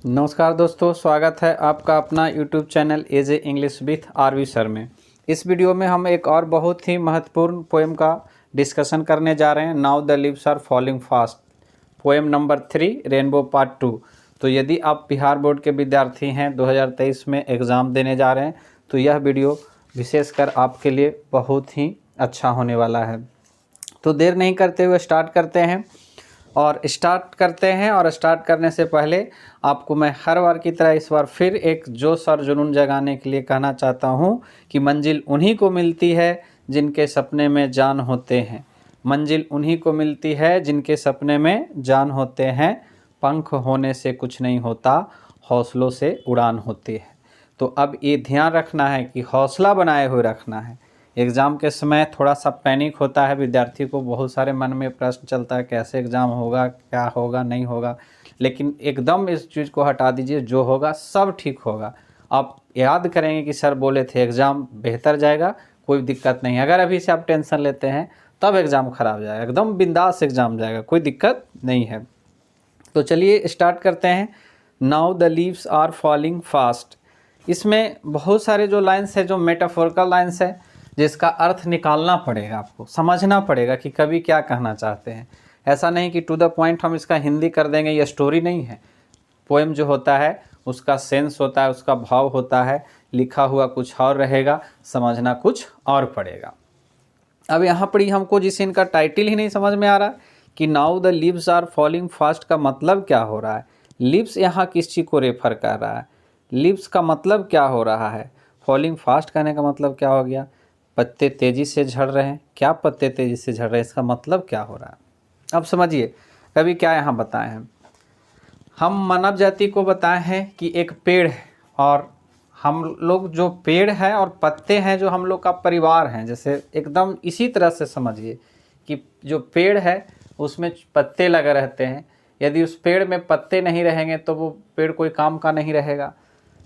नमस्कार दोस्तों, स्वागत है आपका अपना YouTube channel AJ English with RV sir में। इस वीडियो में हम एक और बहुत ही महत्वपूर्ण पोएम का डिस्कशन करने जा रहे हैं। Now the leaves are falling fast, poem number 3, rainbow part 2। तो यदि आप बिहार बोर्ड के विद्यार्थी हैं, 2023 में एग्ज़ाम देने जा रहे हैं, तो यह वीडियो विशेषकर आपके लिए बहुत ही अच्छा होने वाला है। तो देर नहीं करते हुए स्टार्ट करते हैं। और स्टार्ट करने से पहले आपको मैं हर बार की तरह इस बार फिर एक जोश और जुनून जगाने के लिए कहना चाहता हूँ कि मंजिल उन्हीं को मिलती है जिनके सपने में जान होते हैं। मंजिल उन्हीं को मिलती है जिनके सपने में जान होते हैं। पंख होने से कुछ नहीं होता, हौसलों से उड़ान होती है। तो अब ये ध्यान रखना है कि हौसला बनाए हुए रखना है। एग्ज़ाम के समय थोड़ा सा पैनिक होता है विद्यार्थी को, बहुत सारे मन में प्रश्न चलता है कैसे एग्ज़ाम होगा, क्या होगा, नहीं होगा। लेकिन एकदम इस चीज़ को हटा दीजिए, जो होगा सब ठीक होगा। आप याद करेंगे कि सर बोले थे एग्ज़ाम बेहतर जाएगा, कोई दिक्कत नहीं। अगर अभी से आप टेंशन लेते हैं तब एग्ज़ाम ख़राब जाएगा, एकदम बिंदास एग्ज़ाम जाएगा, कोई दिक्कत नहीं है। तो चलिए स्टार्ट करते हैं। Now the leaves are falling fast. इसमें बहुत सारे जो लाइन्स है, जो मेटाफोरिकल लाइन्स है, जिसका अर्थ निकालना पड़ेगा, आपको समझना पड़ेगा कि कवि क्या कहना चाहते हैं। ऐसा नहीं कि टू द पॉइंट हम इसका हिंदी कर देंगे, ये स्टोरी नहीं है। पोएम जो होता है उसका सेंस होता है, उसका भाव होता है, लिखा हुआ कुछ और रहेगा, समझना कुछ और पड़ेगा। अब यहाँ पर ही हमको जिस इनका टाइटल ही नहीं समझ में आ रहा कि now the leaves are falling fast का मतलब क्या हो रहा है। लीव्स यहाँ किस चीज़ को रेफर कर रहा है, लीव्स का मतलब क्या हो रहा है, फॉलिंग फास्ट कहने का मतलब क्या हो गया, पत्ते तेज़ी से झड़ रहे हैं। क्या पत्ते तेज़ी से झड़ रहे हैं, इसका मतलब क्या हो रहा है। अब समझिए कभी क्या यहाँ बताए हैं, हम मानव जाति को बताए हैं कि एक पेड़ है और हम लोग जो पेड़ है और पत्ते हैं जो हम लोग का परिवार हैं। जैसे एकदम इसी तरह से समझिए कि जो पेड़ है उसमें पत्ते लगे रहते हैं, यदि उस पेड़ में पत्ते नहीं रहेंगे तो वो पेड़ कोई काम का नहीं रहेगा।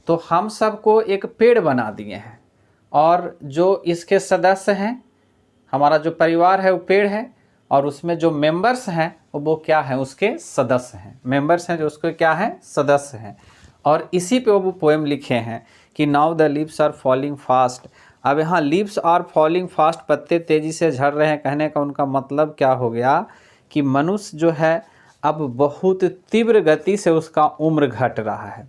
तो हम सबको एक पेड़ बना दिए हैं और जो इसके सदस्य हैं, हमारा जो परिवार है वो पेड़ है और उसमें जो मेंबर्स हैं वो क्या है, उसके सदस्य हैं। मेंबर्स हैं जो उसके क्या हैं, सदस्य हैं। और इसी पे वो पोएम लिखे हैं कि now the leaves are falling fast. अब यहाँ लीव्स आर फॉलिंग फास्ट, पत्ते तेज़ी से झड़ रहे हैं, कहने का उनका मतलब क्या हो गया कि मनुष्य जो है अब बहुत तीव्र गति से उसका उम्र घट रहा है।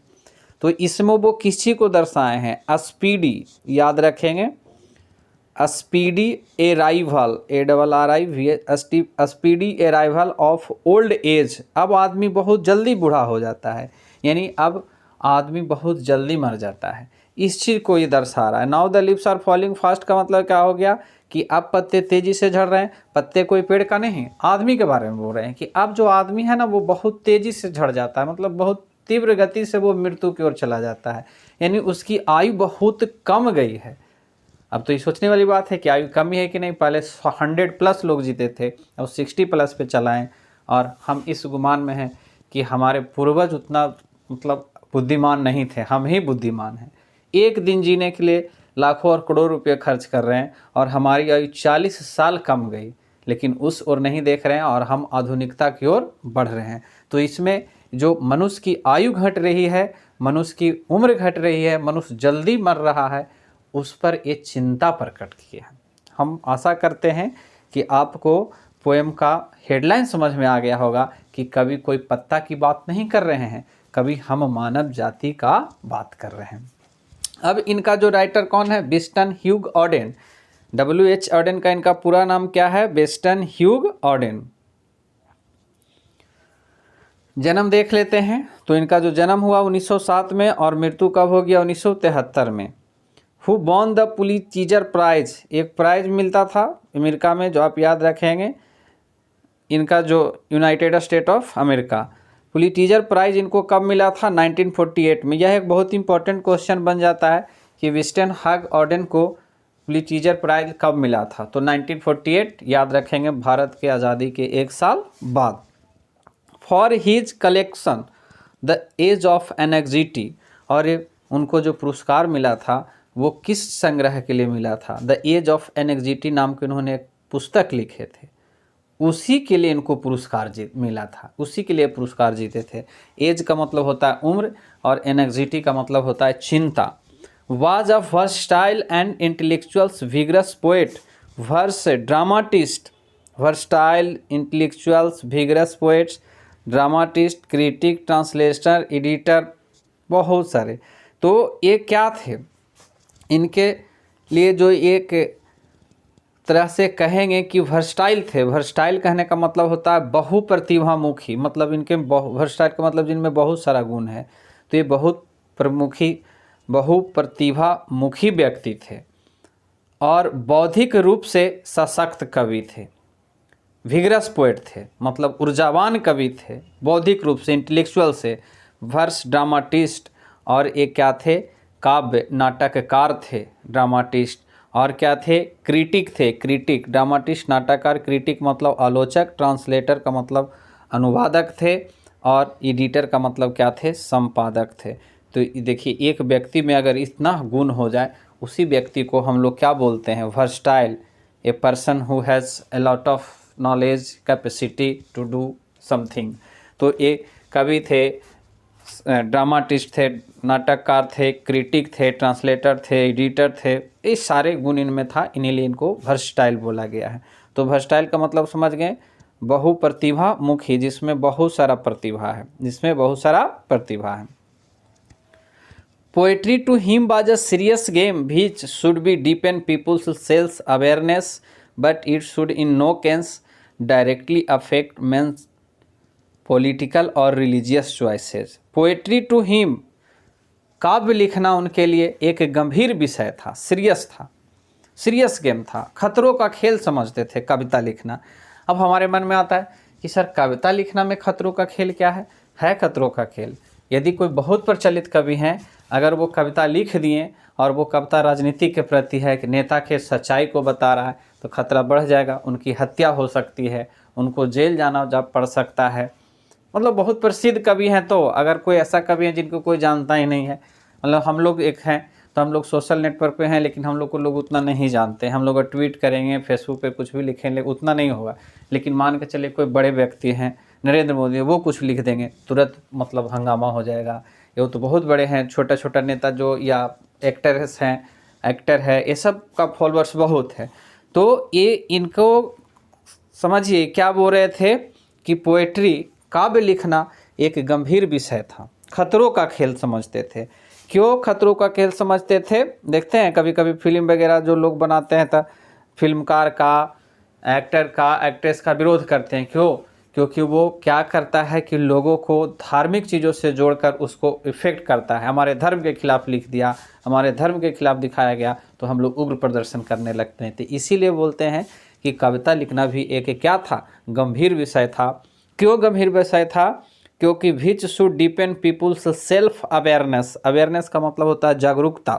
तो इसमें वो किस चीज़ को दर्शाए हैं, स्पीडी, याद रखेंगे, speedy arrival, speedy arrival of old age. अब आदमी बहुत जल्दी बूढ़ा हो जाता है, यानी अब आदमी बहुत जल्दी मर जाता है। इस चीज़ को ये दर्शा रहा है। Now the leaves are falling fast का मतलब क्या हो गया कि अब पत्ते तेज़ी से झड़ रहे हैं। पत्ते कोई पेड़ का नहीं, आदमी के बारे में बोल रहे हैं कि अब जो आदमी है ना वो बहुत तेज़ी से झड़ जाता है, मतलब बहुत तीव्र गति से वो मृत्यु की ओर चला जाता है, यानी उसकी आयु बहुत कम गई है। अब तो ये सोचने वाली बात है कि आयु कमी है कि नहीं। पहले 100+ लोग जीते थे, अब 60+ पे चलाएं। और हम इस गुमान में हैं कि हमारे पूर्वज उतना मतलब बुद्धिमान नहीं थे, हम ही बुद्धिमान हैं। एक दिन जीने के लिए लाखों और करोड़ों रुपये खर्च कर रहे हैं और हमारी आयु 40 साल कम गई, लेकिन उस ओर नहीं देख रहे हैं और हम आधुनिकता की ओर बढ़ रहे हैं। तो इसमें जो मनुष्य की आयु घट रही है, मनुष्य की उम्र घट रही है, मनुष्य जल्दी मर रहा है, उस पर ये चिंता प्रकट की है। हम आशा करते हैं कि आपको पोएम का हेडलाइन समझ में आ गया होगा कि कवि कोई पत्ता की बात नहीं कर रहे हैं, कवि हम मानव जाति का बात कर रहे हैं। अब इनका जो राइटर कौन है, western Hugh Odean. WH Odean का इनका पूरा नाम क्या है, वेस्टन ह्यूग ऑडेन। जन्म देख लेते हैं। तो इनका जो जन्म हुआ 1907 में और मृत्यु कब हो गया, 1973 में। हु वॉन द पुलिट्ज़र प्राइज, एक प्राइज मिलता था अमेरिका में, जो आप याद रखेंगे, इनका जो united state of America. Pulitzer prize इनको कब मिला था, 1948 में। यह एक बहुत इंपॉर्टेंट क्वेश्चन बन जाता है कि वेस्टन ह्यूग ऑडेन को पुलिट्ज़र प्राइज कब मिला था। तो 1948 याद रखेंगे, भारत के आज़ादी के 1 साल बाद। For his collection the age of anxiety, और उनको जो पुरस्कार मिला था वो किस संग्रह के लिए मिला था, द एज ऑफ एनेक्जिटी नाम के उन्होंने एक पुस्तक लिखे थे। उसी के लिए इनको पुरस्कार मिला था, उसी के लिए पुरस्कार जीते थे। एज का मतलब होता है उम्र और एंग्जाइटी का मतलब होता है चिंता। was a versatile and intellectual vigorous poet, verse dramatist, versatile intellectuals vigorous poets, dramatist, critic, translator, editor, बहुत सारे। तो ये क्या थे, इनके लिए जो एक तरह से कहेंगे कि वर्सटाइल थे। वर्सटाइल कहने का मतलब होता है बहुप्रतिभामुखी, मतलब इनके वर्सटाइल का मतलब जिनमें बहुत सारा गुण है। तो ये बहुप्रतिभामुखी व्यक्ति थे और बौद्धिक रूप से सशक्त कवि थे। विगरस पोएट थे मतलब ऊर्जावान कवि थे, बौद्धिक रूप से इंटेलेक्चुअल से। वर्स ड्रामाटिस्ट, और एक क्या थे, काव्य नाटककार थे ड्रामाटिस्ट। और क्या थे, क्रिटिक थे। क्रिटिक, ड्रामाटिस्ट नाटककार, क्रिटिक मतलब आलोचक, ट्रांसलेटर का मतलब अनुवादक थे, और एडिटर का मतलब क्या थे, संपादक थे। तो देखिए एक व्यक्ति में अगर इतना गुण हो जाए, उसी व्यक्ति को हम लोग क्या बोलते हैं, versatile. A person who has a lot of knowledge, capacity to do something. तो ये कवि थे, ड्रामाटिस्ट थे, नाटककार थे, क्रिटिक थे, ट्रांसलेटर थे, एडिटर थे, ये सारे गुण इनमें था, इन्हीं लिए इनको वर्सटाइल बोला गया है। तो वर्सटाइल का मतलब समझ गए, बहुप्रतिभामुखी, जिसमें बहुत सारा प्रतिभा है, जिसमें बहुत सारा प्रतिभा है। Poetry to him was a serious game which should be deepen people's self awareness, but it should in no case directly affect men's political और religious choices। Poetry to him, काव्य लिखना उनके लिए एक गंभीर विषय था, सीरियस था, सीरियस गेम था, खतरों का खेल समझते थे कविता लिखना। अब हमारे मन में आता है कि सर कविता लिखना में खतरों का खेल क्या है खतरों का खेल। यदि कोई बहुत प्रचलित कवि हैं, अगर वो कविता लिख दिए और वो कविता राजनीति के प्रति है कि नेता के सच्चाई को बता रहा है, तो खतरा बढ़ जाएगा, उनकी हत्या हो सकती है, उनको जेल जाना पड़ सकता है। मतलब बहुत प्रसिद्ध कवि हैं, तो अगर कोई ऐसा कवि है जिनको कोई जानता ही नहीं है, मतलब हम लोग एक हैं तो हम लोग सोशल नेटवर्क पे हैं, लेकिन हम लोग को लोग उतना नहीं जानते। हम लोग ट्वीट करेंगे, फेसबुक पे कुछ भी लिखेंगे, उतना नहीं होगा। लेकिन मान के चलिए कोई बड़े व्यक्ति हैं, नरेंद्र मोदी, वो कुछ लिख देंगे, तुरंत मतलब हंगामा हो जाएगा। ये तो बहुत बड़े हैं, छोटा छोटा नेता जो या एक्टर्स हैं, एक्टर है, ये सब का फॉलोअर्स बहुत है। तो ये इनको समझिए क्या बोल रहे थे कि पोएट्री, काव्य लिखना एक गंभीर विषय था, खतरों का खेल समझते थे। क्यों खतरों का खेल समझते थे, देखते हैं कभी कभी फिल्म वगैरह जो लोग बनाते हैं तो फिल्मकार का, एक्टर का, एक्ट्रेस का विरोध करते हैं। क्यों? क्योंकि वो क्या करता है कि लोगों को धार्मिक चीज़ों से जोड़कर उसको इफेक्ट करता है। हमारे धर्म के खिलाफ लिख दिया, हमारे धर्म के खिलाफ दिखाया गया, तो हम लोग उग्र प्रदर्शन करने लगते हैं। तो इसीलिए बोलते हैं कि कविता लिखना भी एक क्या था, गंभीर विषय था। क्यों गंभीर विषय था? क्योंकि which should depend people's self awareness. Awareness का मतलब होता है जागरूकता,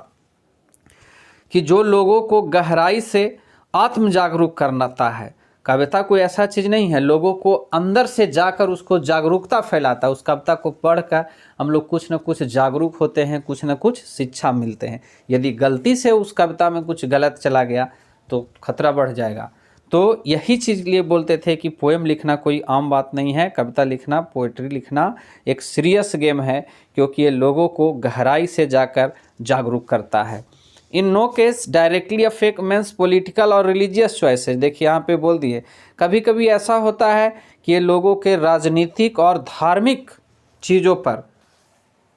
कि जो लोगों को गहराई से आत्म जागरूक करना है। कविता कोई ऐसा चीज़ नहीं है, लोगों को अंदर से जाकर उसको जागरूकता फैलाता है। उस कविता को पढ़कर हम लोग कुछ न कुछ जागरूक होते हैं, कुछ न कुछ शिक्षा मिलते हैं। यदि गलती से उस कविता में कुछ गलत चला गया तो खतरा बढ़ जाएगा। तो यही चीज़ लिए बोलते थे कि पोएम लिखना कोई आम बात नहीं है, कविता लिखना, पोएट्री लिखना एक सीरियस गेम है, क्योंकि ये लोगों को गहराई से जाकर जागरूक करता है। In no case directly affect men's political और रिलीजियस चॉइसेस। देखिए यहाँ पे बोल दिए, कभी कभी ऐसा होता है कि ये लोगों के राजनीतिक और धार्मिक चीज़ों पर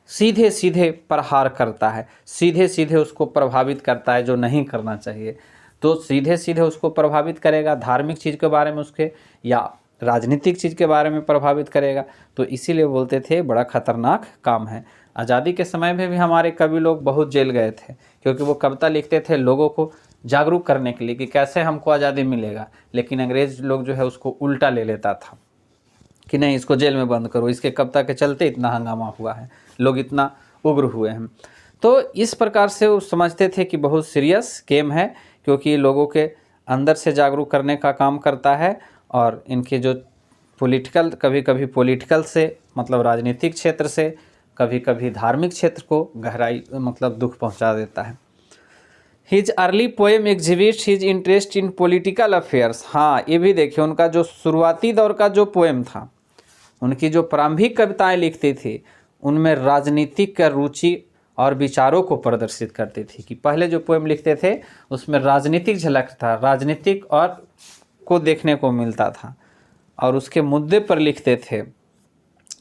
सीधे सीधे प्रहार करता है, सीधे सीधे उसको प्रभावित करता है, जो नहीं करना चाहिए। तो सीधे सीधे उसको प्रभावित करेगा, धार्मिक चीज़ के बारे में उसके या राजनीतिक चीज़ के बारे में प्रभावित करेगा। तो इसीलिए बोलते थे बड़ा खतरनाक काम है। आज़ादी के समय में भी हमारे कवि लोग बहुत जेल गए थे, क्योंकि वो कविता लिखते थे लोगों को जागरूक करने के लिए कि कैसे हमको आज़ादी मिलेगा। लेकिन अंग्रेज लोग जो है उसको उल्टा ले लेता था कि नहीं, इसको जेल में बंद करो, इसके कविता के चलते इतना हंगामा हुआ है, लोग इतना उग्र हुए हैं। तो इस प्रकार से वो समझते थे कि बहुत सीरियस गेम है, क्योंकि ये लोगों के अंदर से जागरूक करने का काम करता है। और इनके जो पॉलिटिकल, कभी कभी पॉलिटिकल से मतलब राजनीतिक क्षेत्र से, कभी कभी धार्मिक क्षेत्र को गहराई मतलब दुख पहुंचा देता है। His early poem exhibits his interest in political affairs. हाँ, ये भी देखिए, उनका जो शुरुआती दौर का जो पोएम था, उनकी जो प्रारंभिक कविताएं लिखते थे, उनमें राजनीतिक का रुचि और विचारों को प्रदर्शित करते थे। कि पहले जो पोएम लिखते थे उसमें राजनीतिक झलक था, राजनीतिक और को देखने को मिलता था और उसके मुद्दे पर लिखते थे।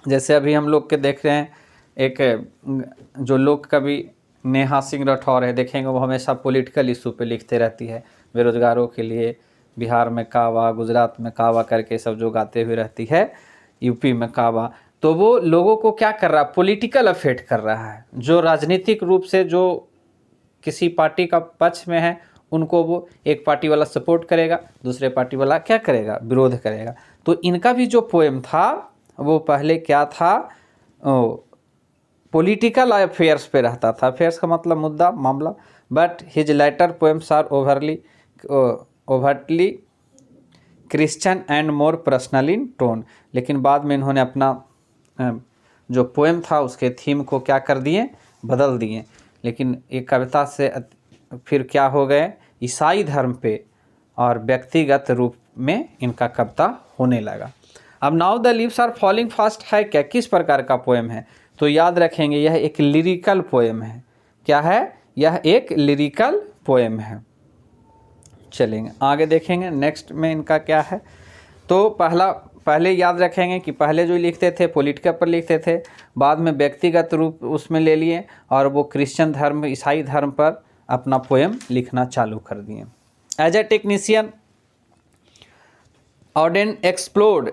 जैसे अभी हम लोग के देख रहे हैं, एक जो लोक कवि नेहा सिंह राठौर है, देखेंगे वो हमेशा पॉलिटिकल इशू पे लिखते रहती है, बेरोजगारों के लिए बिहार में कावा, गुजरात में कावा करके सब जो गाते हुए रहती है, यूपी में कावा। तो वो लोगों को क्या कर रहा है, पॉलिटिकल अफेक्ट कर रहा है। जो राजनीतिक रूप से जो किसी पार्टी का पक्ष में है, उनको वो एक पार्टी वाला सपोर्ट करेगा, दूसरे पार्टी वाला क्या करेगा, विरोध करेगा। तो इनका भी जो पोएम था वो पहले क्या था, पॉलिटिकल अफेयर्स पे रहता था। अफेयर्स का मतलब मुद्दा, मामला। But his later poems are overtly Christian and more personal in tone. लेकिन बाद में इन्होंने अपना जो पोएम था उसके थीम को क्या कर दिए, बदल दिए। लेकिन एक कविता से फिर क्या हो गए, ईसाई धर्म पे और व्यक्तिगत रूप में इनका कविता होने लगा। अब now the leaves are falling fast है क्या, किस प्रकार का पोएम है? तो याद रखेंगे यह एक लिरिकल पोएम है। क्या है? यह एक लिरिकल पोएम है। चलेंगे आगे देखेंगे नेक्स्ट में इनका क्या है। तो पहले याद रखेंगे कि पहले जो लिखते थे पॉलिटिकल पर लिखते थे, बाद में व्यक्तिगत रूप उसमें ले लिए और वो क्रिश्चियन धर्म, ईसाई धर्म पर अपना पोएम लिखना चालू कर दिए। As a technician Auden explored,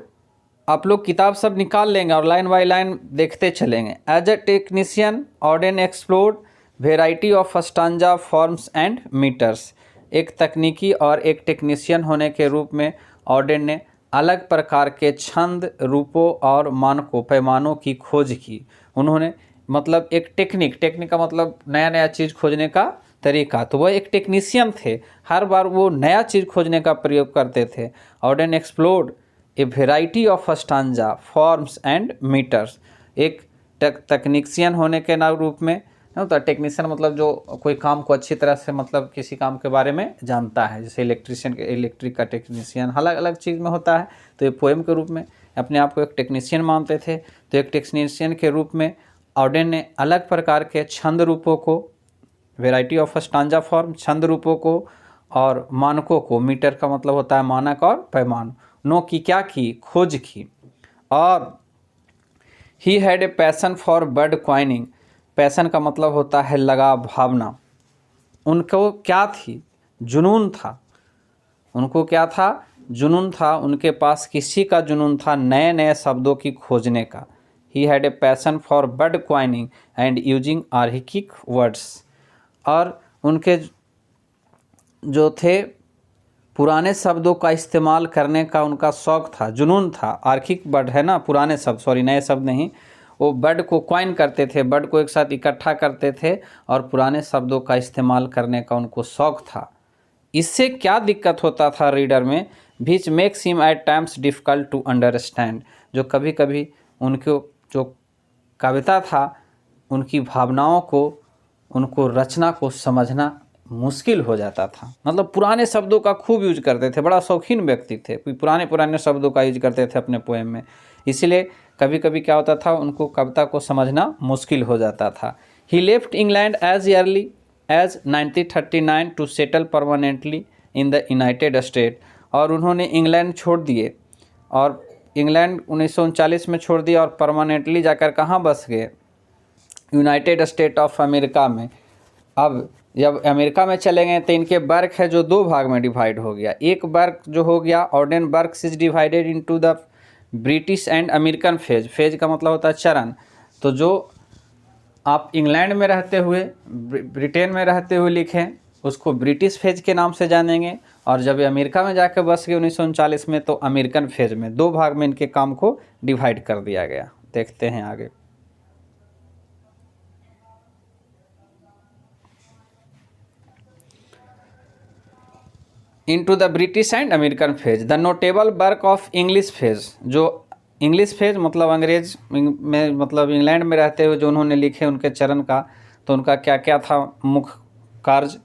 आप लोग किताब सब निकाल लेंगे और लाइन बाय लाइन देखते चलेंगे। As a technician Auden explored variety of stanza forms and metres. एक तकनीकी और एक टेक्नीशियन होने के रूप में ऑर्डेन ने अलग प्रकार के छंद, रूपों और मानकों, पैमानों की खोज की। उन्होंने मतलब एक टेक्निक का मतलब नया नया चीज़ खोजने का तरीका। तो वह एक टेक्नीशियन थे, हर बार वो नया चीज़ खोजने का प्रयोग करते थे। Auden explored a variety of stanza forms and metres. एक तकनीशियन होने के रूप में, तो टेक्नीशियन मतलब जो कोई काम को अच्छी तरह से, मतलब किसी काम के बारे में जानता है, जैसे इलेक्ट्रिक का टेक्नीशियन अलग अलग चीज़ में होता है। तो ये पोएम के रूप में अपने आप को एक टेक्नीशियन मानते थे। तो एक टेक्नीशियन के रूप में ऑर्डेन ने अलग प्रकार के छंद रूपों को, वेराइटी ऑफ स्टांजा फॉर्म, छंद रूपों को और मानकों को, मीटर का मतलब होता है मानक और पैमानों की क्या की, खोज की। और he had a passion for bird coining. Passion का मतलब होता है लगाव, भावना। उनको क्या थी, जुनून था। उनको क्या था, जुनून था। उनके पास किसी का जुनून था नए नए शब्दों की खोजने का। He had a passion for bird coining and using archaic words. और उनके जो थे पुराने शब्दों का इस्तेमाल करने का उनका शौक़ था, जुनून था। आर्किक वर्ड है ना, पुराने शब्द, सॉरी नए शब्द नहीं। वो वर्ड को क्वाइन करते थे, वर्ड को एक साथ इकट्ठा करते थे और पुराने शब्दों का इस्तेमाल करने का उनको शौक़ था। इससे क्या दिक्कत होता था रीडर में, which makes him at times difficult to understand. जो कभी कभी उनको जो कविता था, उनकी भावनाओं को, उनको रचना को समझना मुश्किल हो जाता था। मतलब पुराने शब्दों का खूब यूज करते थे, बड़ा शौकीन व्यक्ति थे, पुराने शब्दों का यूज करते थे अपने पोएम में। इसलिए कभी कभी क्या होता था, उनको कविता को समझना मुश्किल हो जाता था। He left England as early as 1939 to settle permanently in the United State. और उन्होंने इंग्लैंड छोड़ दिए, और इंग्लैंड 1939 में छोड़ दिया और परमानेंटली जाकर कहाँ बस गए, यूनाइटेड स्टेट ऑफ अमेरिका में। अब जब अमेरिका में चले गए तो इनके वर्क है जो दो भाग में डिवाइड हो गया। एक वर्क जो हो गया, ordained work is divided into the British and American phase. Phase का मतलब होता है चरण। तो जो आप इंग्लैंड में रहते हुए, ब्रिटेन में रहते हुए लिखें, उसको ब्रिटिश फेज के नाम से जानेंगे। और जब अमेरिका में जाकर बस गए 1939 में, तो अमेरिकन फेज में, दो भाग में इनके काम को डिवाइड कर दिया गया। देखते हैं आगे। Into the British and American phase. The notable work of English phase. जो इंग्लिश फेज मतलब अंग्रेज में, मतलब इंग्लैंड में रहते हुए जो उन्होंने लिखे उनके चरण का, तो उनका क्या क्या था मुख्य कार्य,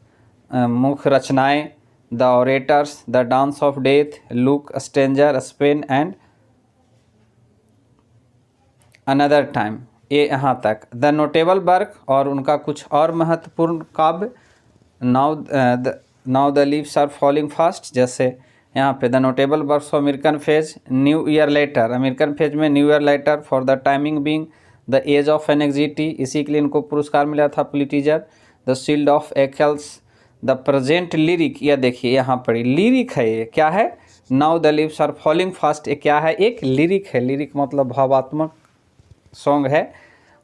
मुख्य रचनाएं, the orators, the dance of death, look, stranger, Spain and another time, ये यहाँ तक। द नोटेबल वर्क और उनका कुछ और महत्वपूर्ण काव्य, now the leaves are falling fast, जैसे यहाँ पे the notable works of American phase, new year letter, American phase में new year letter, for the timing being, the age of anxiety, इसी के लिए इनको पुरस्कार मिला था Pulitzer, the shield of Achilles, the present lyric, यह देखिए यहाँ पर लिरिक है, ये क्या है, now the leaves are falling fast, ये क्या है, एक लिरिक है। लिरिक मतलब भावात्मक सॉन्ग है।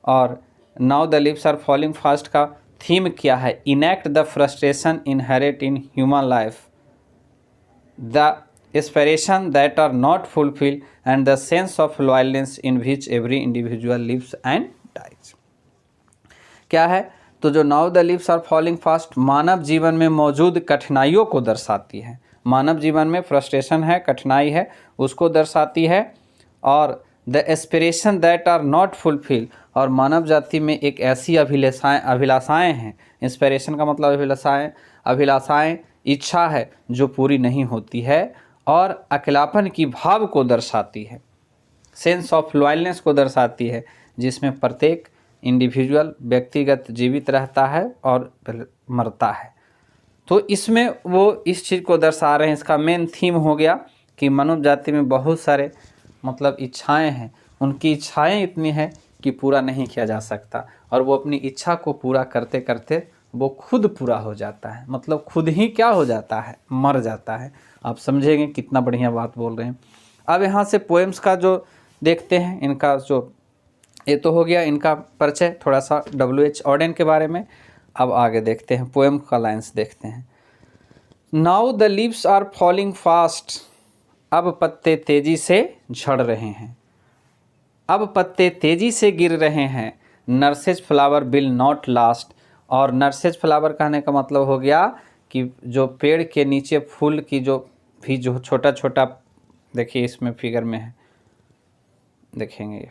और now the leaves are falling fast का थीम क्या है, enact the frustration inherit in human life, the aspiration that are not fulfil and the sense of loneliness in which every individual lives and dies. क्या है, तो जो now the leaves are falling fast मानव जीवन में मौजूद कठिनाइयों को दर्शाती है। मानव जीवन में फ्रस्ट्रेशन है, कठिनाई है, उसको दर्शाती है। और the aspiration that are not fulfil, और मानव जाति में एक ऐसी अभिलाषाएँ हैं, इंस्पिरेशन का मतलब अभिलाषाएँ इच्छा है जो पूरी नहीं होती है, और अकेलापन की भाव को दर्शाती है, सेंस ऑफ लॉयलनेस को दर्शाती है, जिसमें प्रत्येक इंडिविजुअल व्यक्तिगत जीवित रहता है और मरता है। तो इसमें वो इस चीज़ को दर्शा रहे हैं। इसका मेन थीम हो गया कि मानव जाति में बहुत सारे मतलब इच्छाएं हैं, उनकी इच्छाएं इतनी हैं कि पूरा नहीं किया जा सकता, और वो अपनी इच्छा को पूरा करते करते वो खुद पूरा हो जाता है, मतलब खुद ही क्या हो जाता है, मर जाता है। आप समझेंगे कितना बढ़िया बात बोल रहे हैं। अब यहाँ से पोएम्स का जो देखते हैं, इनका जो ये तो हो गया इनका परिचय, थोड़ा सा W.H. ऑडेन के बारे में। अब आगे देखते हैं, पोएम का लाइन्स देखते हैं। Now the leaves are falling fast, अब पत्ते तेजी से झड़ रहे हैं, अब पत्ते तेजी से गिर रहे हैं, nurses flower will not last. और नर्सेज फ्लावर कहने का मतलब हो गया कि जो पेड़ के नीचे फूल की जो छोटा छोटा, देखिए इसमें फिगर में है, देखेंगे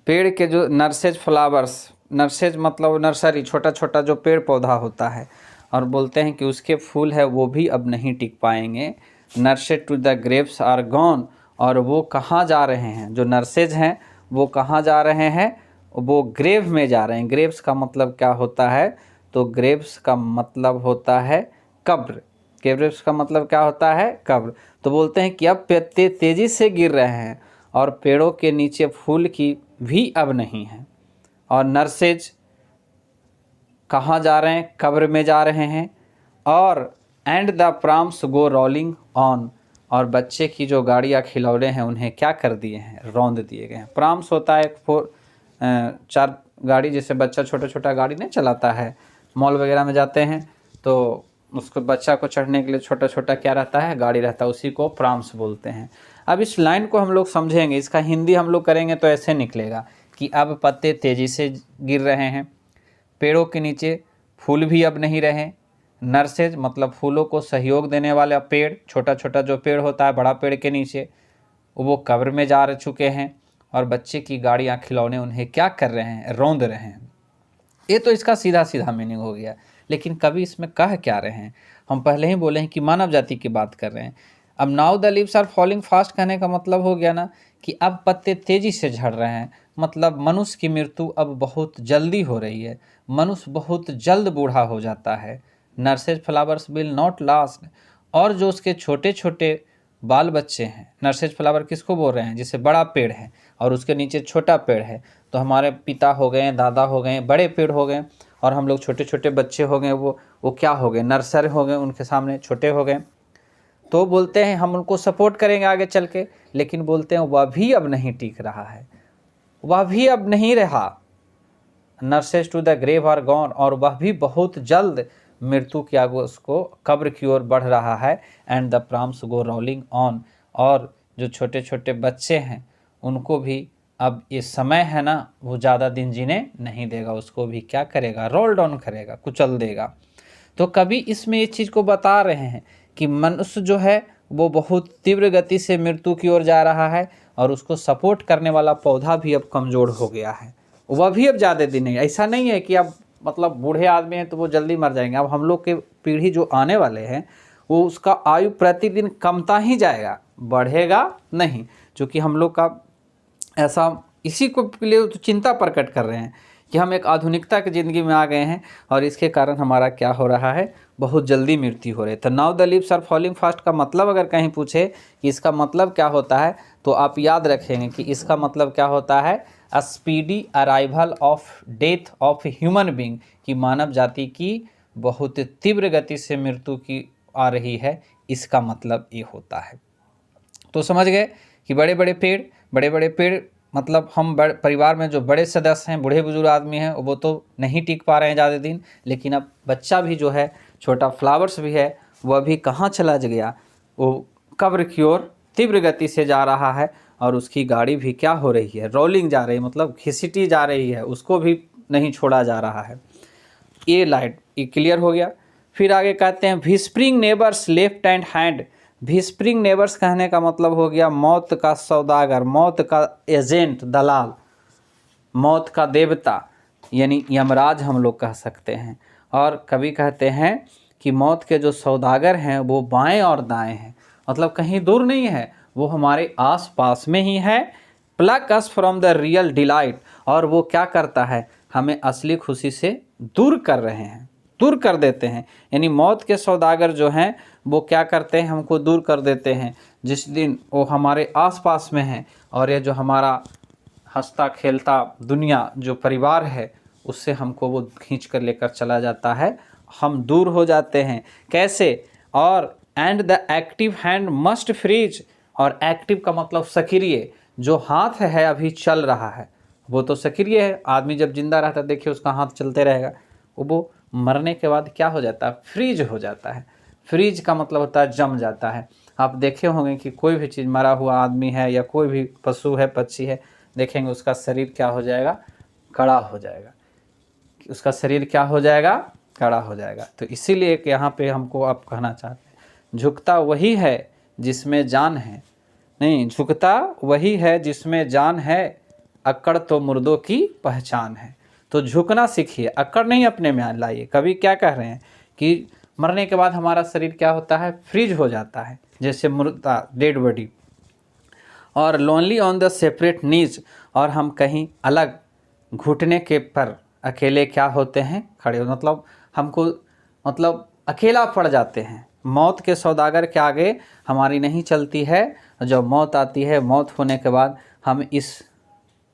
पेड़ के जो नर्सेज फ्लावर्स, नर्सेज मतलब नर्सरी, छोटा छोटा जो पेड़ पौधा होता है, और बोलते हैं कि उसके फूल है वो भी अब नहीं टिक पाएंगे। Nurses to the grapes are gone, और वो कहाँ जा रहे हैं, जो नर्सेज हैं वो कहाँ जा रहे हैं, वो ग्रेव में जा रहे हैं। ग्रेव्स का मतलब क्या होता है, तो ग्रेव्स का मतलब होता है कब्र। ग्रेव्स का मतलब क्या होता है, कब्र। तो बोलते हैं कि अब पत्ते तेज़ी से गिर रहे हैं और पेड़ों के नीचे फूल की भी अब नहीं है, और नर्सेज कहाँ जा रहे हैं, कब्र में जा रहे हैं। और and the prams go rolling on, और बच्चे की जो गाड़ियाँ खिलौने हैं उन्हें क्या कर दिए हैं, रौंद दिए गए हैं। प्राम्स होता है चार गाड़ी, जैसे बच्चा छोटा छोटा गाड़ी नहीं चलाता है, मॉल वगैरह में जाते हैं तो उसको बच्चा को चढ़ने के लिए छोटा छोटा क्या रहता है, गाड़ी रहता है, उसी को प्राम्स बोलते हैं। अब इस लाइन को हम लोग समझेंगे, इसका हिंदी हम लोग करेंगे तो ऐसे निकलेगा कि अब पत्ते तेज़ी से गिर रहे हैं, पेड़ों के नीचे फूल भी अब नहीं रहे। नर्सेज मतलब फूलों को सहयोग देने वाला पेड़, छोटा छोटा जो पेड़ होता है बड़ा पेड़ के नीचे, वो कब्र में जा चुके हैं, और बच्चे की गाड़ियाँ खिलौने उन्हें क्या कर रहे हैं, रौंद रहे हैं। ये तो इसका सीधा सीधा मीनिंग हो गया, लेकिन कवि इसमें कह क्या रहे हैं, हम पहले ही बोले हैं कि मानव जाति की बात कर रहे हैं। अब now the leaves are falling fast कहने का मतलब हो गया ना कि अब पत्ते तेजी से झड़ रहे हैं, मतलब मनुष्य की मृत्यु अब बहुत जल्दी हो रही है, मनुष्य बहुत जल्द बूढ़ा हो जाता है। Nurses flowers will not last, और जो उसके छोटे छोटे बाल बच्चे हैं, नर्सेज फ्लावर किसको बोल रहे हैं, जैसे बड़ा पेड़ है और उसके नीचे छोटा पेड़ है, तो हमारे पिता हो गए, दादा हो गए, बड़े पेड़ हो गए, और हम लोग छोटे छोटे बच्चे हो गए, वो क्या हो गए, नर्सरी हो गए, उनके सामने छोटे हो गए। तो बोलते हैं हम उनको सपोर्ट करेंगे आगे चल के, लेकिन बोलते हैं वह भी अब नहीं टिक रहा है, वह भी अब नहीं रहा। Nurses to the grave are gone, और वह भी बहुत जल्द मृत्यु के आगे उसको कब्र की ओर बढ़ रहा है। And the prams go rolling on, और जो छोटे छोटे बच्चे हैं उनको भी अब ये समय है ना, वो ज़्यादा दिन जीने नहीं देगा, उसको भी क्या करेगा, रोल डाउन करेगा, कुचल देगा। तो कभी इसमें इस चीज़ को बता रहे हैं कि मनुष्य जो है वो बहुत तीव्र गति से मृत्यु की ओर जा रहा है, और उसको सपोर्ट करने वाला पौधा भी अब कमज़ोर हो गया है, वह भी अब ज़्यादा दिन नहीं। ऐसा नहीं है कि अब मतलब बूढ़े आदमी हैं तो वो जल्दी मर जाएंगे। अब हम लोग के पीढ़ी जो आने वाले हैं वो उसका आयु प्रतिदिन कमता ही जाएगा, बढ़ेगा नहीं। चूँकि हम लोग का ऐसा इसी को के लिए तो चिंता प्रकट कर रहे हैं कि हम एक आधुनिकता की ज़िंदगी में आ गए हैं और इसके कारण हमारा क्या हो रहा है, बहुत जल्दी मृत्यु हो रही है। तो now the leaves are falling fast का मतलब अगर कहीं पूछे कि इसका मतलब क्या होता है, तो आप याद रखेंगे कि इसका मतलब क्या होता है, अ speedy arrival of death of human being, कि मानव जाति की बहुत तीव्र गति से मृत्यु की आ रही है, इसका मतलब ये होता है। तो समझ गए कि बड़े बड़े पेड़ मतलब हम परिवार में जो बड़े सदस्य हैं, बूढ़े बुजुर्ग आदमी हैं, वो तो नहीं टिक पा रहे हैं ज़्यादा दिन, लेकिन अब बच्चा भी जो है, छोटा फ्लावर्स भी है, वह भी कहाँ चला गया, वो कब्र की ओर तीव्र गति से जा रहा है और उसकी गाड़ी भी क्या हो रही है, रोलिंग जा रही है, मतलब घिसटी जा रही है, उसको भी नहीं छोड़ा जा रहा है। ये लाइट ये क्लियर हो गया। फिर आगे कहते हैं whispering neighbours left and hand. Whispering neighbours कहने का मतलब हो गया मौत का सौदागर, मौत का एजेंट, दलाल, मौत का देवता, यानी यमराज हम लोग कह सकते हैं। और कभी कहते हैं कि मौत के जो सौदागर हैं वो बाएं और दाएं हैं, मतलब कहीं दूर नहीं है, वो हमारे आस पास में ही है। Pluck us from the real delight, और वो क्या करता है, हमें असली खुशी से दूर कर रहे हैं, दूर कर देते हैं। यानी मौत के सौदागर जो हैं वो क्या करते हैं, हमको दूर कर देते हैं जिस दिन वो हमारे आसपास में हैं। और ये जो हमारा हंसता खेलता दुनिया जो परिवार है, उससे हमको वो खींच कर लेकर चला जाता है, हम दूर हो जाते हैं। कैसे, और and the active hand must freeze, और एक्टिव का मतलब सक्रिय, जो हाथ है अभी चल रहा है वो तो सक्रिय है। आदमी जब जिंदा रहता है देखिए उसका हाथ चलते रहेगा, वो मरने के बाद क्या हो जाता है, फ्रीज हो जाता है। फ्रीज का मतलब होता है जम जाता है। आप देखे होंगे कि कोई भी चीज़, मरा हुआ आदमी है या कोई भी पशु है, पक्षी है, देखेंगे उसका शरीर क्या हो जाएगा, कड़ा हो जाएगा, उसका शरीर क्या हो जाएगा, कड़ा हो जाएगा। तो इसीलिए कि यहाँ पे हमको आप कहना चाहते हैं, झुकता वही है जिसमें जान है, नहीं, झुकता वही है जिसमें जान है, अक्कड़ तो मुर्दों की पहचान है। तो झुकना सीखिए, अक्कड़ नहीं अपने में लाइए। कभी क्या कह रहे हैं कि मरने के बाद हमारा शरीर क्या होता है, फ्रीज हो जाता है, जैसे मुर्दा, डेड बॉडी। और लोनली ऑन द सेपरेट नीज, और हम कहीं अलग घुटने के पर अकेले क्या होते हैं, खड़े, मतलब हमको मतलब अकेला पड़ जाते हैं। मौत के सौदागर के आगे हमारी नहीं चलती है। जब मौत आती है, मौत होने के बाद हम इस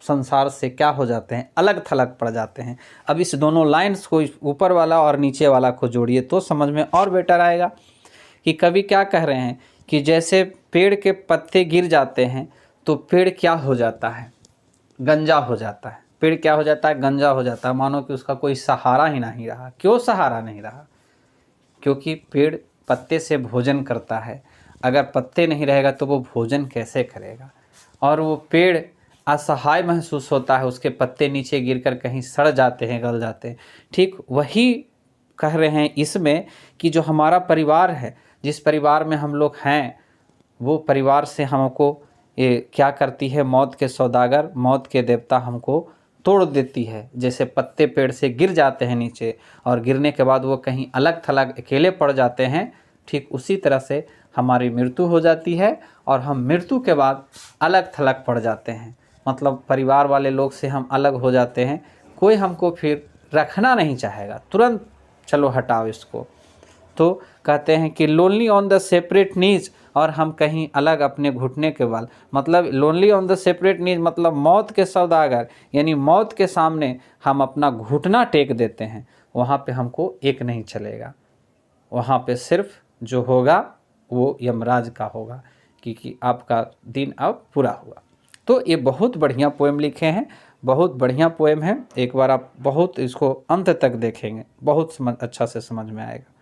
संसार से क्या हो जाते हैं, अलग थलग पड़ जाते हैं। अब इस दोनों लाइन्स को, ऊपर वाला और नीचे वाला को जोड़िए तो समझ में और बेटर आएगा। कि कवि क्या कह रहे हैं कि जैसे पेड़ के पत्ते गिर जाते हैं तो पेड़ क्या हो जाता है, गंजा हो जाता है। पेड़ क्या हो जाता है, गंजा हो जाता है, मानो कि उसका कोई सहारा ही नहीं रहा। क्यों सहारा नहीं रहा, क्योंकि पेड़ पत्ते से भोजन करता है, अगर पत्ते नहीं रहेगा तो वो भोजन कैसे करेगा। और वो पेड़ असहाय महसूस होता है, उसके पत्ते नीचे गिरकर कहीं सड़ जाते हैं, गल जाते हैं। ठीक वही कह रहे हैं इसमें कि जो हमारा परिवार है, जिस परिवार में हम लोग हैं, वो परिवार से हमको ये क्या करती है, मौत के सौदागर, मौत के देवता हमको तोड़ देती है। जैसे पत्ते पेड़ से गिर जाते हैं नीचे और गिरने के बाद वो कहीं अलग थलग अकेले पड़ जाते हैं, ठीक उसी तरह से हमारी मृत्यु हो जाती है और हम मृत्यु के बाद अलग थलग पड़ जाते हैं। मतलब परिवार वाले लोग से हम अलग हो जाते हैं, कोई हमको फिर रखना नहीं चाहेगा, तुरंत चलो हटाओ इसको। तो कहते हैं कि लोनली ऑन द सेपरेट नीज, और हम कहीं अलग अपने घुटने के बल, मतलब लोनली ऑन द सेपरेट नीज मतलब मौत के सौदागर, यानी मौत के सामने हम अपना घुटना टेक देते हैं। वहाँ पे हमको एक नहीं चलेगा, वहाँ पे सिर्फ जो होगा वो यमराज का होगा, क्योंकि आपका दिन अब पूरा हुआ। तो ये बहुत बढ़िया पोएम लिखे हैं, बहुत बढ़िया पोएम है। एक बार आप बहुत इसको अंत तक देखेंगे, बहुत अच्छा से समझ में आएगा।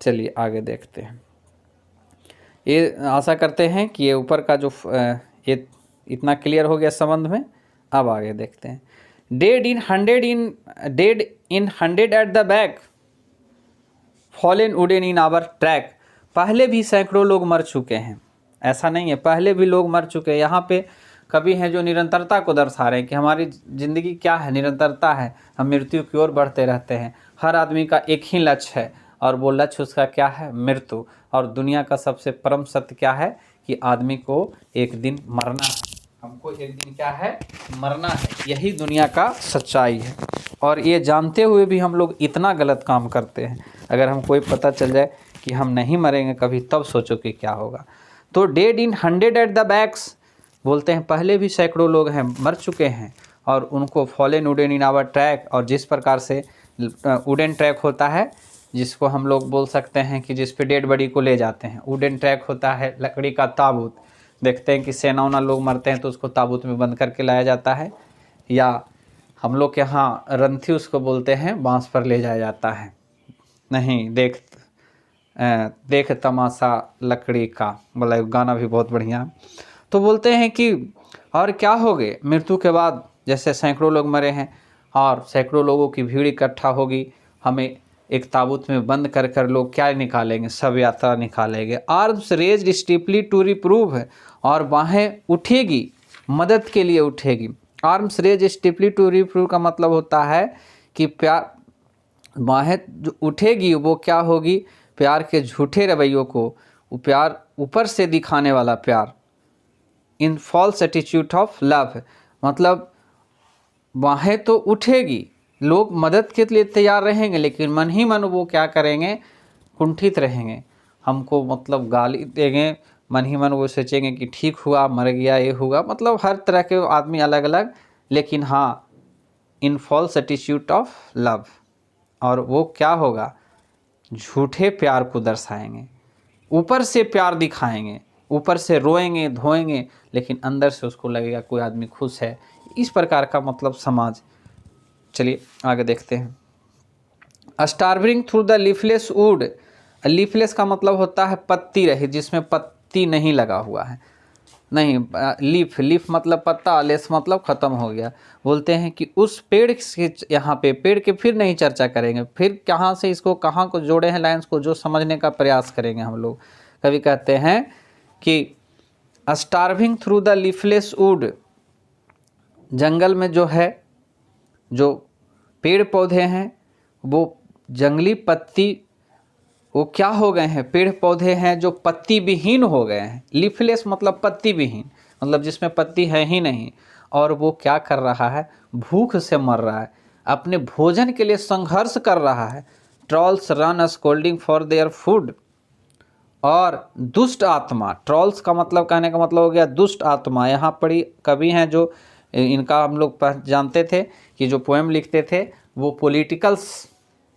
चलिए आगे देखते हैं। ये आशा करते हैं कि ये ऊपर का जो ये इतना क्लियर हो गया संबंध में। अब आगे देखते हैं। Dead in hundred at the back, fallen wooden in our track. पहले भी सैकड़ों लोग मर चुके हैं, ऐसा नहीं है, पहले भी लोग मर चुके हैं। यहाँ पे कवि हैं जो निरंतरता को दर्शा रहे हैं कि हमारी ज़िंदगी क्या है, निरंतरता है, हम मृत्यु की ओर बढ़ते रहते हैं। हर आदमी का एक ही लक्ष्य है और वो लक्ष्य उसका क्या है, मृत्यु। और दुनिया का सबसे परम सत्य क्या है कि आदमी को एक दिन मरना है, हमको एक दिन क्या है, मरना है। यही दुनिया का सच्चाई है। और ये जानते हुए भी हम लोग इतना गलत काम करते हैं। अगर हमको ये पता चल जाए कि हम नहीं मरेंगे कभी, तब सोचो कि क्या होगा। तो dead in 100 at the backs बोलते हैं, पहले भी सैकड़ों लोग हैं मर चुके हैं और उनको fallen wooden in our track. और जिस प्रकार से वुडन ट्रैक होता है, जिसको हम लोग बोल सकते हैं कि जिस पे डेड बॉडी को ले जाते हैं, वुडन ट्रैक होता है, लकड़ी का ताबूत। देखते हैं कि सेना लोग मरते हैं तो उसको ताबूत में बंद करके लाया जाता है, या हम लोग के यहाँ रंथी उसको बोलते हैं, बांस पर ले जाया जाता है। नहीं, देख तमाशा लकड़ी का, बोला गाना भी बहुत बढ़िया। तो बोलते हैं कि और क्या होगे मृत्यु के बाद, जैसे सैकड़ों लोग मरे हैं और सैकड़ों लोगों की भीड़ इकट्ठा होगी, हमें एक ताबूत में बंद कर कर लोग क्या निकालेंगे, सब यात्रा निकालेंगे। आर्म्स रेज्ड स्टीपली टू रिप्रूव है, और बाहें उठेगी, मदद के लिए उठेगी। आर्म्स रेज स्टीपली टू रिप्रूव का मतलब होता है कि प्यार, बाहें जो उठेगी वो क्या होगी, प्यार के झूठे रवैयों को, वो प्यार ऊपर से दिखाने वाला प्यार, इन फॉल्स एटीट्यूड ऑफ लव। मतलब बाहें तो उठेगी, लोग मदद के लिए तैयार रहेंगे, लेकिन मन ही मन वो क्या करेंगे, कुंठित रहेंगे, हमको मतलब गाली देंगे, मन ही मन वो सोचेंगे कि ठीक हुआ, मर गया, ये हुआ। मतलब हर तरह के आदमी अलग अलग, लेकिन हाँ, इन फॉल्स एटीट्यूड ऑफ लव। और वो क्या होगा, झूठे प्यार को दर्शाएंगे, ऊपर से प्यार दिखाएंगे, ऊपर से रोएंगे धोएंगे, लेकिन अंदर से उसको लगेगा कोई आदमी खुश है। इस प्रकार का मतलब समाज। चलिए आगे देखते हैं। Starving through the leafless would. Leafless का मतलब होता है पत्ती रहित, जिसमें पत्ती नहीं लगा हुआ है। नहीं, लीफ मतलब पत्ता, लेस मतलब ख़त्म हो गया। बोलते हैं कि उस पेड़ के, यहाँ पे पेड़ के फिर नहीं चर्चा करेंगे, फिर कहाँ से इसको, कहाँ को जोड़े हैं लाइन्स को, जो समझने का प्रयास करेंगे हम लोग। कभी कहते हैं कि starving through the leafless wood, जंगल में जो है, जो पेड़ पौधे हैं, वो जंगली पत्ती, वो क्या हो गए हैं, पेड़ पौधे हैं जो पत्ती विहीन हो गए हैं। लीफलेस मतलब पत्ती विहीन, मतलब जिसमें पत्ती है ही नहीं। और वो क्या कर रहा है, भूख से मर रहा है, अपने भोजन के लिए संघर्ष कर रहा है। Trolls run scolding for their food. और दुष्ट आत्मा, ट्रॉल्स का मतलब, कहने का मतलब हो गया दुष्ट आत्मा। यहाँ पढ़ी कवि हैं जो, इनका हम लोग जानते थे कि जो पोएम लिखते थे वो पॉलिटिकल्स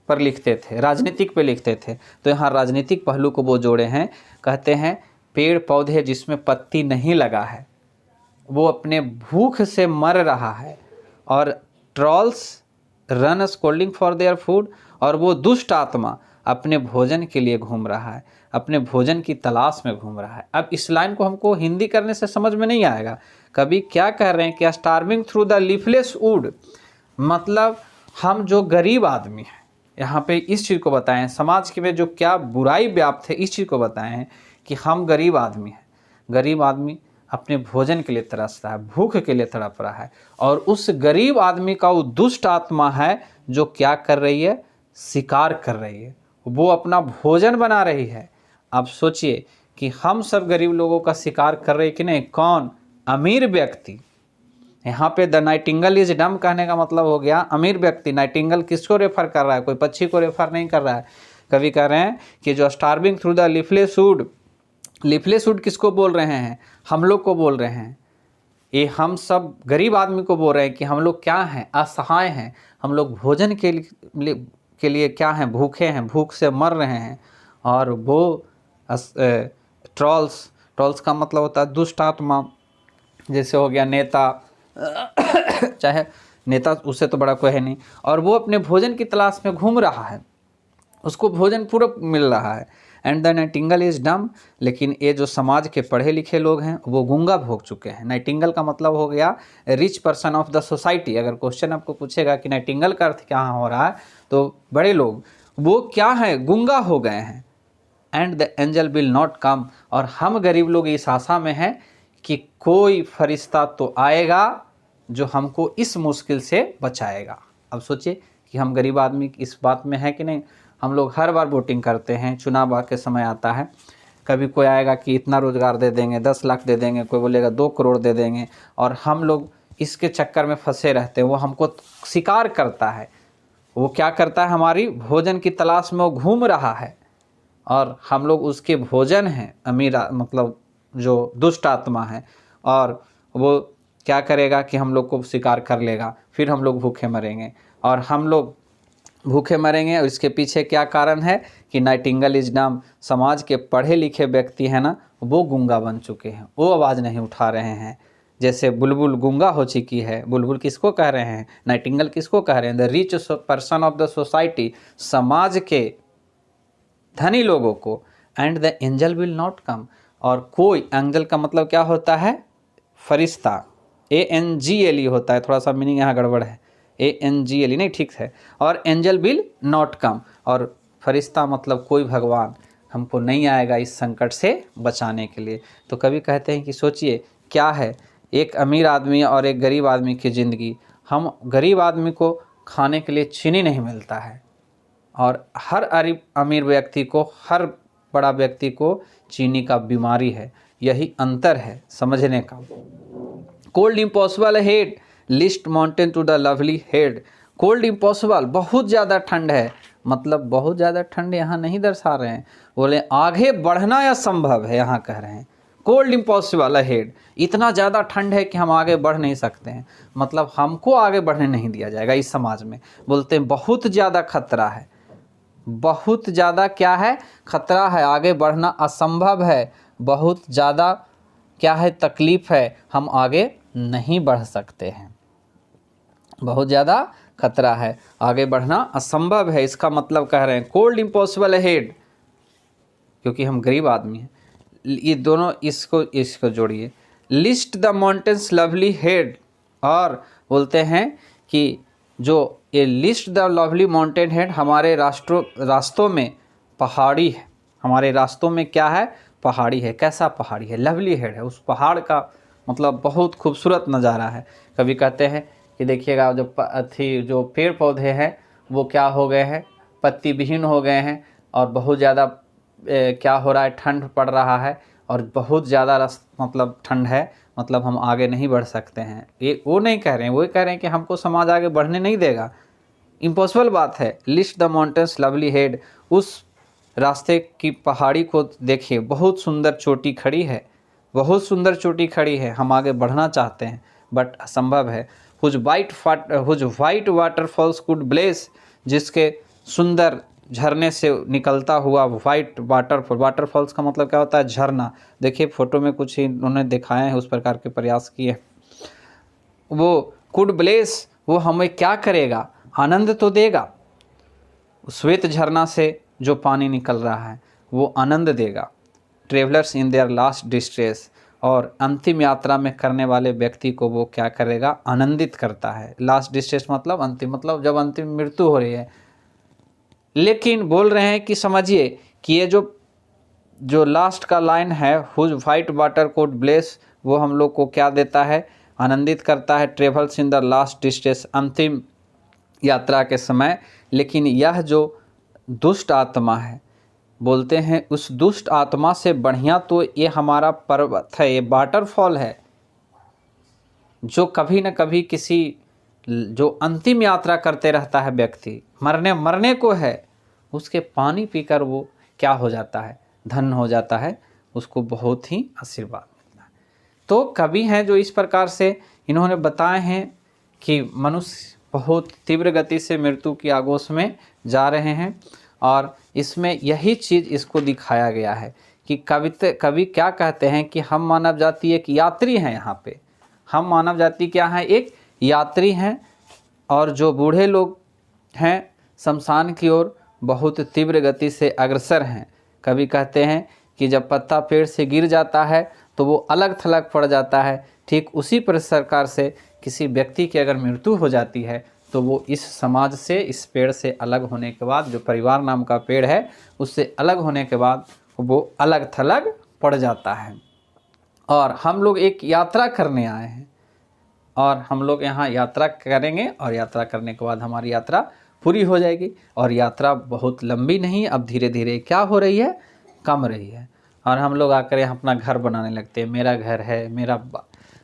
पर लिखते थे, राजनीतिक पे लिखते थे। तो यहाँ राजनीतिक पहलू को वो जोड़े हैं। कहते हैं पेड़ पौधे जिसमें पत्ती नहीं लगा है, वो अपने भूख से मर रहा है। और trolls run scolding for their food, और वो दुष्ट आत्मा अपने भोजन के लिए घूम रहा है, अपने भोजन की तलाश में घूम रहा है। अब इस लाइन को हमको हिंदी करने से समझ में नहीं आएगा। कभी क्या कह रहे हैं कि starving through the leafless would, मतलब हम जो गरीब आदमी हैं, यहाँ पे इस चीज़ को बताएं, समाज के में जो क्या बुराई व्याप्त है इस चीज़ को बताएं हैं कि हम गरीब आदमी हैं। गरीब आदमी अपने भोजन के लिए तरस रहा है, भूख के लिए तड़प रहा है, और उस गरीब आदमी का वो दुष्ट आत्मा है जो क्या कर रही है, शिकार कर रही है, वो अपना भोजन बना रही है। आप सोचिए कि हम सब गरीब लोगों का शिकार कर रहे हैं कि नहीं, कौन, अमीर व्यक्ति। यहाँ पे द नाइटिंगल इज डम कहने का मतलब हो गया अमीर व्यक्ति। नाइटिंगल किसको रेफर कर रहा है, कोई पक्षी को रेफर नहीं कर रहा है। कवि कह रहे हैं कि जो starving through the leafless would, leafless would किसको बोल रहे हैं, हम लोग को बोल रहे हैं। ये हम सब गरीब आदमी को बोल रहे हैं कि हम लोग क्या हैं, असहाय हैं, हम लोग भोजन के लिए क्या हैं, भूखे हैं, भूख से मर रहे हैं। और वो ट्रॉल्स का मतलब होता है दुष्ट आत्मा, जैसे हो गया नेता, चाहे नेता उससे तो बड़ा कोई है नहीं, और वो अपने भोजन की तलाश में घूम रहा है, उसको भोजन पूरा मिल रहा है। And the Nightingale is dumb, लेकिन ये जो समाज के पढ़े लिखे लोग हैं वो गूंगा भोग चुके हैं। नाइटिंगल का मतलब हो गया rich person of the society. अगर क्वेश्चन आपको पूछेगा कि नाइटिंगल का अर्थ क्या हो रहा है, तो बड़े लोग वो क्या है, गूंगा हो गए हैं। And the angel will not come, और हम गरीब लोग इस आशा में हैं कि कोई फरिश्ता तो आएगा जो हमको इस मुश्किल से बचाएगा। अब सोचिए कि हम गरीब आदमी इस बात में है कि नहीं। हम लोग हर बार वोटिंग करते हैं, चुनाव के समय आता है, कभी कोई आएगा कि इतना रोज़गार दे देंगे, 10 लाख दे देंगे, कोई बोलेगा 2 करोड़ दे देंगे, और हम लोग इसके चक्कर में फंसे रहते हैं। वो हमको शिकार करता है, वो क्या करता है, हमारी भोजन की तलाश में वो घूम रहा है और हम लोग उसके भोजन हैं। अमीर मतलब जो दुष्ट आत्मा है, और वो क्या करेगा कि हम लोग को शिकार कर लेगा, फिर हम लोग भूखे मरेंगे। और हम लोग भूखे मरेंगे, और इसके पीछे क्या कारण है कि नाइटिंगेल नाम समाज के पढ़े लिखे व्यक्ति हैं ना, वो गूंगा बन चुके हैं, वो आवाज़ नहीं उठा रहे हैं। जैसे बुलबुल गूंगा हो चुकी है। बुलबुल किसको कह रहे हैं, नाइटिंगेल किसको कह रहे हैं, the rich person of the society, समाज के धनी लोगों को। And the angel will not come, और कोई, एंजल का मतलब क्या होता है, फरिश्ता, ANGEL होता है, थोड़ा सा मीनिंग यहाँ गड़बड़ है, ANGEL नहीं ठीक है। और एंजल विल नॉट कम, और फरिश्ता मतलब कोई भगवान हमको नहीं आएगा इस संकट से बचाने के लिए। तो कभी कहते हैं कि सोचिए क्या है एक अमीर आदमी और एक गरीब आदमी की ज़िंदगी। हम गरीब आदमी को खाने के लिए चीनी नहीं मिलता है, और हर अमीर व्यक्ति को, हर बड़ा व्यक्ति को चीनी का बीमारी है। यही अंतर है समझने का। Cold impossible head, list mountain to the lovely head. Cold impossible, बहुत ज़्यादा ठंड है, मतलब बहुत ज़्यादा ठंड यहाँ नहीं दर्शा रहे हैं, बोले आगे बढ़ना असंभव है, यहाँ कह रहे हैं कोल्ड इम्पॉसिबल हेड। इतना ज़्यादा ठंड है कि हम आगे बढ़ नहीं सकते हैं, मतलब हमको आगे बढ़ने नहीं दिया जाएगा इस समाज में। बोलते हैं बहुत ज़्यादा खतरा है, बहुत ज़्यादा क्या है, खतरा है, आगे बढ़ना असंभव है, बहुत ज़्यादा क्या है, तकलीफ़ है, हम आगे नहीं बढ़ सकते हैं, बहुत ज़्यादा खतरा है, आगे बढ़ना असंभव है। इसका मतलब कह रहे हैं कोल्ड इम्पॉसिबल हेड, क्योंकि हम गरीब आदमी हैं। ये दोनों इसको जोड़िए, list the mountains lovely head. और बोलते हैं कि जो ये list the lovely mountain head, हमारे रास्तों में पहाड़ी है, हमारे रास्तों में क्या है, पहाड़ी है। कैसा पहाड़ी है, लवली हेड है, उस पहाड़ का मतलब बहुत खूबसूरत नज़ारा है। कभी कहते हैं कि देखिएगा जो पेड़ पौधे हैं वो क्या हो गए हैं, पत्ती विहीन हो गए हैं, और बहुत ज़्यादा क्या हो रहा है, ठंड पड़ रहा है, और बहुत ज़्यादा मतलब ठंड है, मतलब हम आगे नहीं बढ़ सकते हैं। ये वो नहीं कह रहे हैं, वो कह रहे हैं कि हमको समाज आगे बढ़ने नहीं देगा, इम्पॉसिबल बात है। List the mountains lovely head, उस रास्ते की पहाड़ी को देखिए, बहुत सुंदर चोटी खड़ी है, बहुत सुंदर चोटी खड़ी है, हम आगे बढ़ना चाहते हैं बट असंभव है। Whose white waterfalls could bless, जिसके सुंदर झरने से निकलता हुआ वाइट वाटरफॉल्स का मतलब क्या होता है, झरना। देखिए फोटो में कुछ ही उन्होंने दिखाए हैं, उस प्रकार के प्रयास किए। वो कुड ब्लेस, वो हमें क्या करेगा, आनंद तो देगा। श्वेत झरना से जो पानी निकल रहा है वो आनंद देगा। Travellers in their last distress, और अंतिम यात्रा में करने वाले व्यक्ति को वो क्या करेगा, आनंदित करता है। लास्ट डिस्ट्रेस मतलब अंतिम, मतलब जब अंतिम मृत्यु हो रही है। लेकिन बोल रहे हैं कि समझिए कि ये जो लास्ट का लाइन है, whose white water could bless, वो हम लोग को क्या देता है, आनंदित करता है। Travels in the last distress, अंतिम यात्रा के समय। लेकिन यह जो दुष्ट आत्मा है, बोलते हैं उस दुष्ट आत्मा से बढ़िया तो ये हमारा पर्वत है, ये वाटरफॉल है, जो कभी न कभी किसी जो अंतिम यात्रा करते रहता है व्यक्ति, मरने को है, उसके पानी पीकर वो क्या हो जाता है, धन हो जाता है, उसको बहुत ही आशीर्वाद मिलता है। तो कवि हैं जो इस प्रकार से इन्होंने बताए हैं कि मनुष्य बहुत तीव्र गति से मृत्यु की आगोश में जा रहे हैं, और इसमें यही चीज़ इसको दिखाया गया है कि कवि क्या कहते हैं कि हम मानव जाति एक यात्री हैं। यहाँ पे हम मानव जाति क्या हैं, एक यात्री हैं, और जो बूढ़े लोग हैं शमशान की ओर बहुत तीव्र गति से अग्रसर हैं। कवि कहते हैं कि जब पत्ता पेड़ से गिर जाता है तो वो अलग थलग पड़ जाता है, ठीक उसी प्रकार से किसी व्यक्ति की अगर मृत्यु हो जाती है तो वो इस समाज से, इस पेड़ से अलग होने के बाद, जो परिवार नाम का पेड़ है उससे अलग होने के बाद वो अलग थलग पड़ जाता है। और हम लोग एक यात्रा करने आए हैं और हम लोग यहाँ यात्रा करेंगे और यात्रा करने के बाद हमारी यात्रा पूरी हो जाएगी। और यात्रा बहुत लंबी नहीं, अब धीरे धीरे क्या हो रही है, कम रही है। और हम लोग आकर यहाँ अपना घर बनाने लगते हैं, मेरा घर है,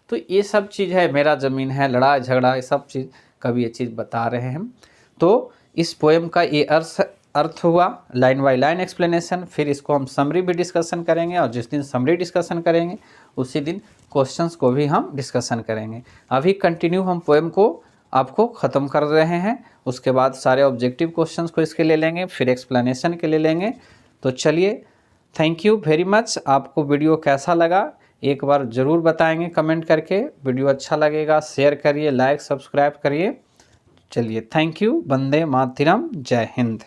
तो ये सब चीज़ है, मेरा ज़मीन है, लड़ाई झगड़ा, ये सब चीज़ कभी ये चीज़ बता रहे हैं हम। तो इस पोएम का ये अर्थ हुआ, लाइन बाय लाइन एक्सप्लेनेशन। फिर इसको हम समरी भी डिस्कशन करेंगे और जिस दिन समरी डिस्कशन करेंगे उसी दिन क्वेश्चंस को भी हम डिस्कशन करेंगे। अभी कंटिन्यू हम पोएम को आपको ख़त्म कर रहे हैं, उसके बाद सारे ऑब्जेक्टिव क्वेश्चंस को इसके ले लेंगे, फिर एक्सप्लेनेशन के ले लेंगे। तो चलिए, थैंक यू वेरी मच। आपको वीडियो कैसा लगा एक बार ज़रूर बताएंगे कमेंट करके। वीडियो अच्छा लगेगा शेयर करिए, लाइक सब्सक्राइब करिए। चलिए, थैंक यू। वंदे मातरम। जय हिंद।